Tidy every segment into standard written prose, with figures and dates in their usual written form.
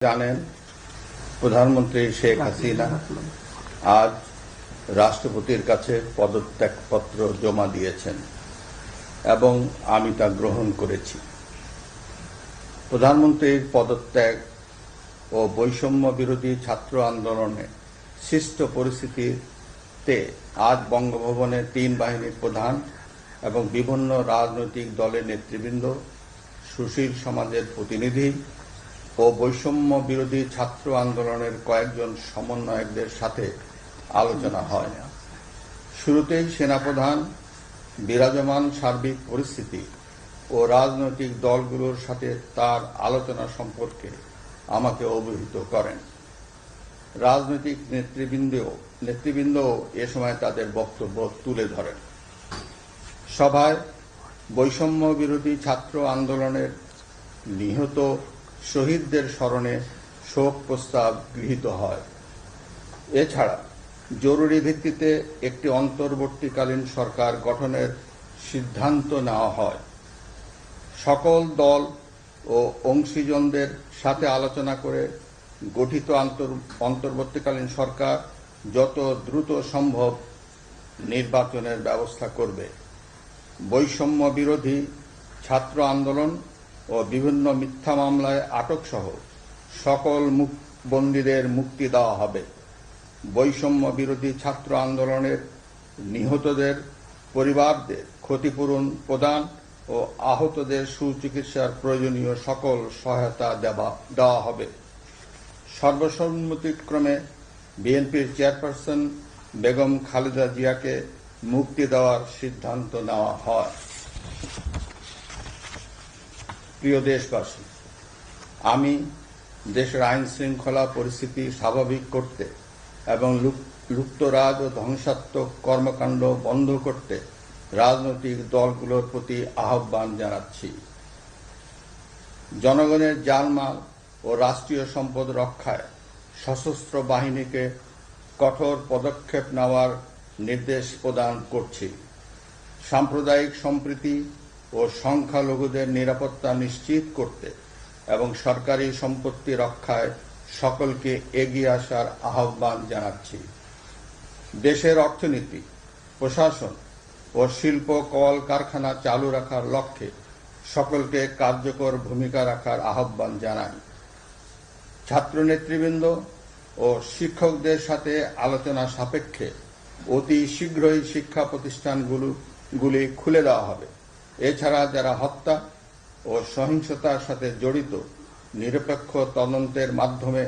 জানেন, প্রধানমন্ত্রী শেখ হাসিনা আজ রাষ্ট্রপতির কাছে পদত্যাগপত্র জমা দিয়েছেন এবং আমি তা গ্রহণ করেছি। প্রধানমন্ত্রীর পদত্যাগ ও বৈষম্য বিরোধী ছাত্র আন্দোলনে সৃষ্ট পরিস্থিতিতে আজ বঙ্গভবনে 3 বাহিনীর প্রধান এবং বিভিন্ন রাজনৈতিক দলের নেতৃবৃন্দ, সুশীল সমাজের প্রতিনিধি ও বৈষম্য বিরোধী ছাত্র আন্দোলনের কয়েকজন সমন্বয়কদের সাথে আলোচনা হয়। শুরুতেই সেনাপ্রধান বিরাজমান সার্বিক পরিস্থিতি ও রাজনৈতিক দলগুলোর সাথে তার আলোচনা সম্পর্কে আমাকে অবহিত করেন। রাজনৈতিক নেতৃবৃন্দ এ সময় তাদের বক্তব্য তুলে ধরেন। সভায় বৈষম্য বিরোধী ছাত্র আন্দোলনের নিহত শহীদদের স্মরণে শোক প্রস্তাব গৃহীত হয়। এছাড়া জরুরি ভিত্তিতে একটি অন্তর্বর্তীকালীন সরকার গঠনের সিদ্ধান্ত নেওয়া হয়। সকল দল ও অংশীজনদের সাথে আলোচনা করে গঠিত অন্তর্বর্তীকালীন সরকার যত দ্রুত সম্ভব নির্বাচনের ব্যবস্থা করবে। বৈষম্য বিরোধী ছাত্র আন্দোলন ও বিভিন্ন মিথ্যা মামলায় আটক সহ সকল বন্দীদের মুক্তি দেওয়া হবে। বৈষম্য বিরোধী ছাত্র আন্দোলনের নিহতদের পরিবারদের ক্ষতিপূরণ প্রদান ও আহতদের সুচিকিৎসার প্রয়োজনীয় সকল সহায়তা দেওয়া হবে। সর্বসম্মতিক্রমে বিএনপির চেয়ারপারসন বেগম খালেদা জিয়াকে মুক্তি দেওয়ার সিদ্ধান্ত নেওয়া হয়। প্রিয় দেশবাসী, আমি দেশের আইন শৃঙ্খলা পরিস্থিতি স্বাভাবিক করতে এবং লুপ্তরাজ ও ধ্বংসাত্মক কর্মকাণ্ড বন্ধ করতে রাজনৈতিক দলগুলোর প্রতি আহ্বান জানাচ্ছি। জনগণের জানমাল ও রাষ্ট্রীয় সম্পদ রক্ষায় সশস্ত্র বাহিনীকে কঠোর পদক্ষেপ নেওয়ার নির্দেশ প্রদান করছি। সাম্প্রদায়িক সম্প্রীতি ও সংখ্যালঘুদের নিরাপত্তা নিশ্চিত করতে এবং সরকারি সম্পত্তি রক্ষায় সকলকে এগিয়ে আসার আহ্বান জানাচ্ছি। দেশের অর্থনীতি, প্রশাসন ও শিল্প কল কারখানা চালু রাখার লক্ষ্যে সকলকে কার্যকর ভূমিকা রাখার আহ্বান জানাই। ছাত্র নেতৃবৃন্দ ও শিক্ষকদের সাথে আলোচনা সাপেক্ষে অতি শীঘ্রই শিক্ষা প্রতিষ্ঠানগুলি খুলে দেওয়া হবে। এছাড়া যারা হত্যা ও সহিংসতার সাথে জড়িত নিরপেক্ষ তদন্তের মাধ্যমে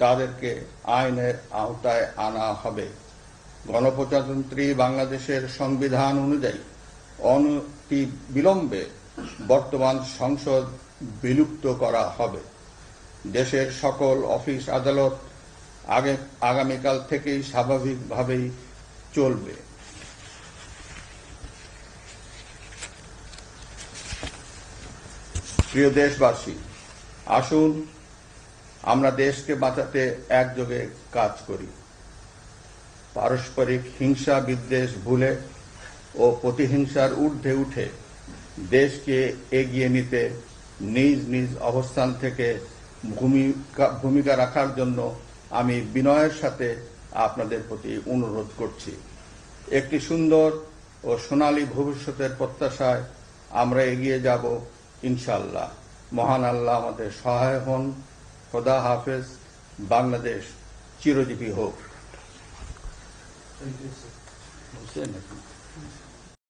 তাদেরকে আইনের আওতায় আনা হবে। গণপ্রজাতন্ত্রী বাংলাদেশের সংবিধান অনুযায়ী অনতি বিলম্বে বর্তমান সংসদ বিলুপ্ত করা হবে। দেশের সকল অফিস আদালত আগামীকাল থেকেই স্বাভাবিকভাবেই চলবে। প্রিয় দেশবাসী, আসুন আমরা দেশকে বাঁচাতে একযোগে কাজ করি। পারস্পরিক হিংসা বিদ্বেষ ভুলে ও প্রতিহিংসার ঊর্ধ্বে উঠে দেশকে এগিয়ে নিতে নিজ নিজ অবস্থান থেকে ভূমিকা রাখার জন্য আমি বিনয়ের সাথে আপনাদের প্রতি অনুরোধ করছি। একটি সুন্দর ও সোনালী ভবিষ্যতের প্রত্যাশায় আমরা এগিয়ে যাব ইনশাআল্লাহ। মহান আল্লাহ আমাদের সহায় হন। খোদা হাফেজ। বাংলাদেশ চিরজীবী হোক।